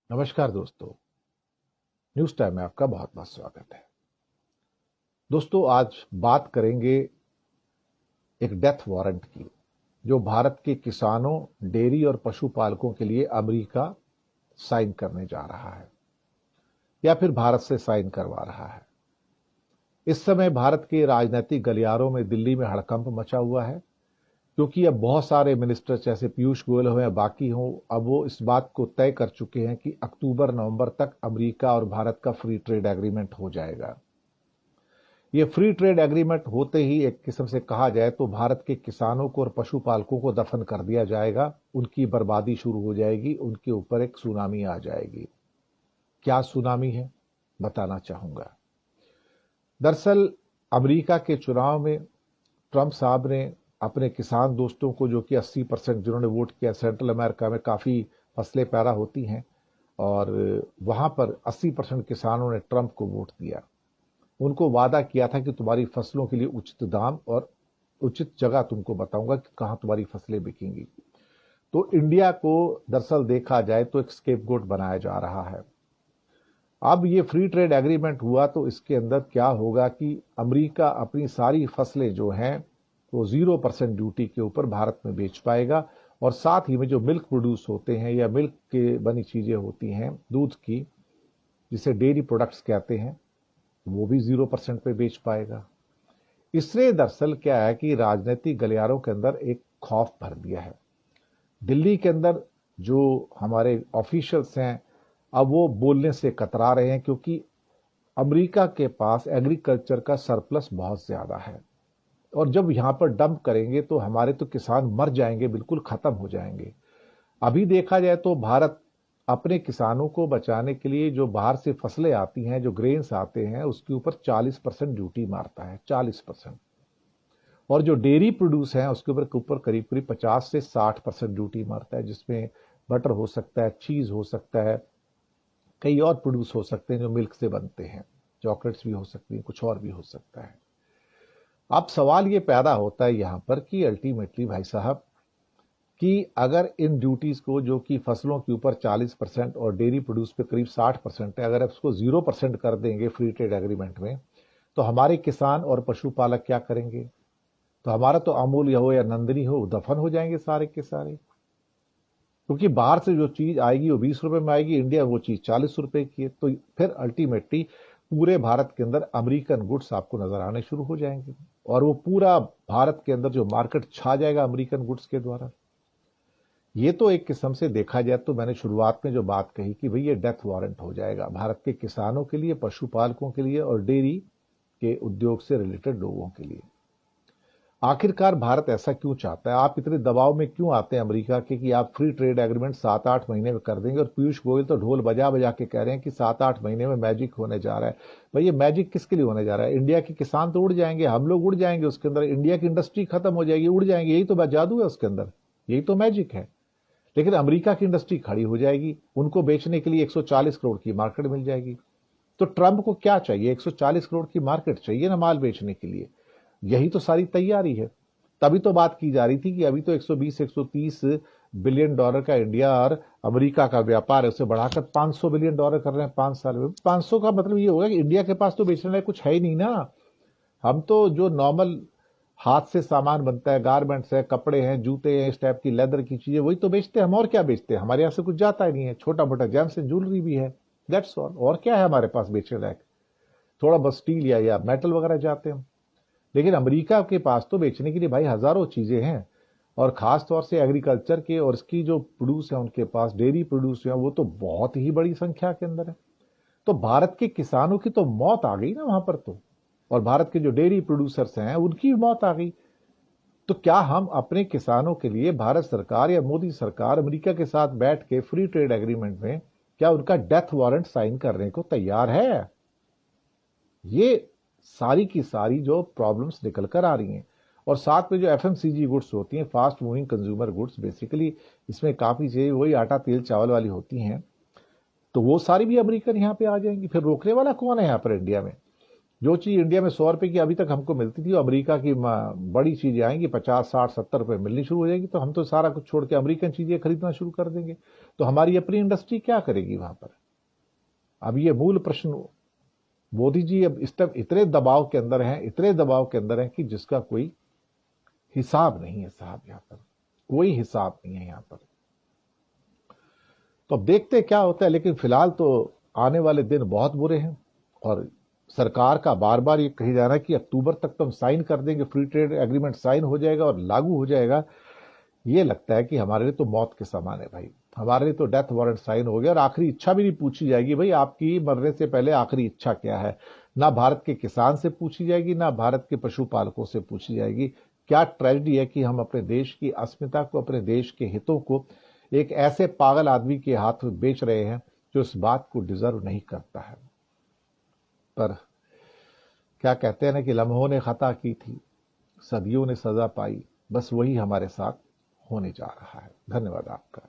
नमस्कार दोस्तों। News time में आपका बहुत बहुत स्वागत है। दोस्तों, आज बात करेंगे एक डेथ वारंट की, जो भारत के किसानों, डेयरी और पशुपालकों के लिए अमेरिका साइन करने जा रहा है या फिर भारत से साइन करवा रहा है। इस समय भारत के राजनीतिक गलियारों में दिल्ली में हड़कंप मचा हुआ है, क्योंकि अब बहुत सारे मिनिस्टर जैसे पीयूष गोयल हो या बाकी हो, अब वो इस बात को तय कर चुके हैं कि अक्टूबर नवंबर तक अमेरिका और भारत का फ्री ट्रेड एग्रीमेंट हो जाएगा। ये फ्री ट्रेड एग्रीमेंट होते ही एक किस्म से कहा जाए तो भारत के किसानों को और पशुपालकों को दफन कर दिया जाएगा, उनकी बर्बादी शुरू हो जाएगी, उनके ऊपर एक सुनामी आ जाएगी। क्या सुनामी है, बताना चाहूंगा। दरअसल अमेरिका के चुनाव में ट्रंप साहब ने अपने किसान दोस्तों को, जो कि 80% जिन्होंने वोट किया, सेंट्रल अमेरिका में काफ़ी फसलें पैदा होती हैं और वहां पर 80% किसानों ने ट्रंप को वोट दिया। उनको वादा किया था कि तुम्हारी फसलों के लिए उचित दाम और उचित जगह तुमको बताऊंगा कि कहां तुम्हारी फसलें बिकेंगी। तो इंडिया को दरअसल देखा जाए तो एक स्केपगोट बनाया जा रहा है। अब ये फ्री ट्रेड एग्रीमेंट हुआ तो इसके अंदर क्या होगा कि अमेरिका अपनी सारी फसलें जो हैं वो 0% ड्यूटी के ऊपर भारत में बेच पाएगा, और साथ ही में जो मिल्क प्रोड्यूस होते हैं या मिल्क के बनी चीजें होती हैं, दूध की, जिसे डेयरी प्रोडक्ट्स कहते हैं, वो भी 0% पे बेच पाएगा। इससे दरअसल क्या है कि राजनीतिक गलियारों के अंदर एक खौफ भर दिया है। दिल्ली के अंदर जो हमारे ऑफिशियल्स हैं, अब वो बोलने से कतरा रहे हैं, क्योंकि अमेरिका के पास एग्रीकल्चर का सरप्लस बहुत ज्यादा है, और जब यहां पर डंप करेंगे तो हमारे तो किसान मर जाएंगे, बिल्कुल खत्म हो जाएंगे। अभी देखा जाए तो भारत अपने किसानों को बचाने के लिए जो बाहर से फसलें आती हैं, जो ग्रेन्स आते हैं, उसके ऊपर 40% ड्यूटी मारता है, 40%। और जो डेयरी प्रोड्यूस है उसके ऊपर करीब करीब 50 से 60% ड्यूटी मारता है, जिसमें बटर हो सकता है, चीज हो सकता है, कई और प्रोड्यूस हो सकते हैं जो मिल्क से बनते हैं, चॉकलेट्स भी हो सकती हैं, कुछ और भी हो सकता है। अब सवाल ये पैदा होता है यहां पर कि अल्टीमेटली भाई साहब, कि अगर इन ड्यूटीज को, जो कि फसलों के ऊपर 40% और डेयरी प्रोड्यूस पे करीब 60% है, अगर आप उसको 0% कर देंगे फ्री ट्रेड एग्रीमेंट में, तो हमारे किसान और पशुपालक क्या करेंगे? तो हमारा तो अमूल हो या नंदनी हो, दफन हो जाएंगे सारे के सारे। क्योंकि बाहर से जो चीज आएगी वो 20 रुपए में आएगी, इंडिया वो चीज 40 रुपए की है। तो फिर अल्टीमेटली पूरे भारत के अंदर अमेरिकन गुड्स आपको नजर आने शुरू हो जाएंगे, और वो पूरा भारत के अंदर जो मार्केट छा जाएगा अमेरिकन गुड्स के द्वारा। ये तो एक किस्म से देखा जाए तो मैंने शुरुआत में जो बात कही कि भाई ये डेथ वारंट हो जाएगा भारत के किसानों के लिए, पशुपालकों के लिए और डेयरी के उद्योग से रिलेटेड लोगों के लिए। आखिरकार भारत ऐसा क्यों चाहता है? आप इतने दबाव में क्यों आते हैं अमेरिका के कि आप फ्री ट्रेड एग्रीमेंट 7-8 महीने में कर देंगे? और पीयूष गोयल तो ढोल बजा बजा के कह रहे हैं कि 7-8 महीने में मैजिक होने जा रहा है। भाई ये मैजिक किसके लिए होने जा रहा है? इंडिया के किसान तो उड़ जाएंगे, हम लोग उड़ जाएंगे, उसके अंदर इंडिया की इंडस्ट्री खत्म हो जाएगी, उड़ जाएंगे। यही तो जादू है उसके अंदर, यही तो मैजिक है। लेकिन अमेरिका की इंडस्ट्री खड़ी हो जाएगी, उनको बेचने के लिए 140 करोड़ की मार्केट मिल जाएगी। तो ट्रंप को क्या चाहिए? 140 करोड़ की मार्केट चाहिए ना माल बेचने के लिए। यही तो सारी तैयारी है। तभी तो बात की जा रही थी कि अभी तो 120-130 बिलियन डॉलर का इंडिया और अमेरिका का व्यापार है, उसे बढ़ाकर 500 बिलियन डॉलर कर रहे हैं 5 साल में। 500 का मतलब ये होगा कि इंडिया के पास तो बेचने लायक कुछ है ही नहीं ना। हम तो जो नॉर्मल हाथ से सामान बनता है, गारमेंट्स है, कपड़े हैं, जूते हैं, इस टाइप की लेदर की चीजें, वही तो बेचते हैं हम। और क्या बेचते हैं? हमारे यहाँ से कुछ जाता ही नहीं है। छोटा मोटा जेम्स एंड ज्वेलरी भी है, दैट्स ऑल। और क्या है हमारे पास बेचने लायक? थोड़ा बस स्टील या मेटल वगैरह जाते हैं। लेकिन अमेरिका के पास तो बेचने के लिए भाई हजारों चीजें हैं, और खास तौर से एग्रीकल्चर के और इसकी जो प्रोड्यूस है उनके पास, डेयरी प्रोड्यूस है, वो तो बहुत ही बड़ी संख्या के अंदर है। तो भारत के किसानों की तो मौत आ गई ना वहां पर तो, और भारत के जो डेयरी प्रोड्यूसर्स हैं उनकी भी मौत आ गई। तो क्या हम अपने किसानों के लिए, भारत सरकार या मोदी सरकार अमेरिका के साथ बैठ के फ्री ट्रेड एग्रीमेंट में क्या उनका डेथ वारंट साइन करने को तैयार है? ये सारी की सारी जो प्रॉब्लम्स निकल कर आ रही हैं। और साथ में जो एफएमसीजी गुड्स होती हैं, fast moving consumer goods, basically इसमें काफी चीजें वही आटा तेल चावल वाली होती हैं, तो वो सारी भी अमेरिकन यहाँ पे आ जाएंगी। फिर रोकने वाला कौन है यहाँ पर इंडिया में? जो चीज इंडिया में 100 रुपए की अभी तक हमको मिलती थी, अमेरिका की बड़ी चीजें आएंगी 50, 60, 70 रुपए मिलनी शुरू हो जाएगी, तो हम तो सारा कुछ छोड़ के अमेरिकन चीजें खरीदना शुरू कर देंगे। तो हमारी अपनी इंडस्ट्री क्या करेगी वहां पर? अब ये मूल प्रश्न मोदी जी अब इस टाइम इतने दबाव के अंदर हैं, इतने दबाव के अंदर हैं कि जिसका कोई हिसाब नहीं है साहब। यहां पर कोई हिसाब नहीं है यहां पर। तो अब देखते क्या होता है, लेकिन फिलहाल तो आने वाले दिन बहुत बुरे हैं। और सरकार का बार बार ये कही जा रहा है कि अक्टूबर तक तो हम साइन कर देंगे, फ्री ट्रेड एग्रीमेंट साइन हो जाएगा और लागू हो जाएगा। ये लगता है कि हमारे लिए तो मौत के समान है भाई। हमारे लिए तो डेथ वारंट साइन हो गया और आखिरी इच्छा भी नहीं पूछी जाएगी भाई, आपकी मरने से पहले आखिरी इच्छा क्या है। ना भारत के किसान से पूछी जाएगी, ना भारत के पशुपालकों से पूछी जाएगी। क्या ट्रेजेडी है कि हम अपने देश की अस्मिता को, अपने देश के हितों को एक ऐसे पागल आदमी के हाथ में बेच रहे हैं जो इस बात को डिजर्व नहीं करता है। पर क्या कहते हैं ना कि लम्हों ने खता की थी, सदियों ने सजा पाई, बस वही हमारे साथ होने जा रहा है। धन्यवाद आपका।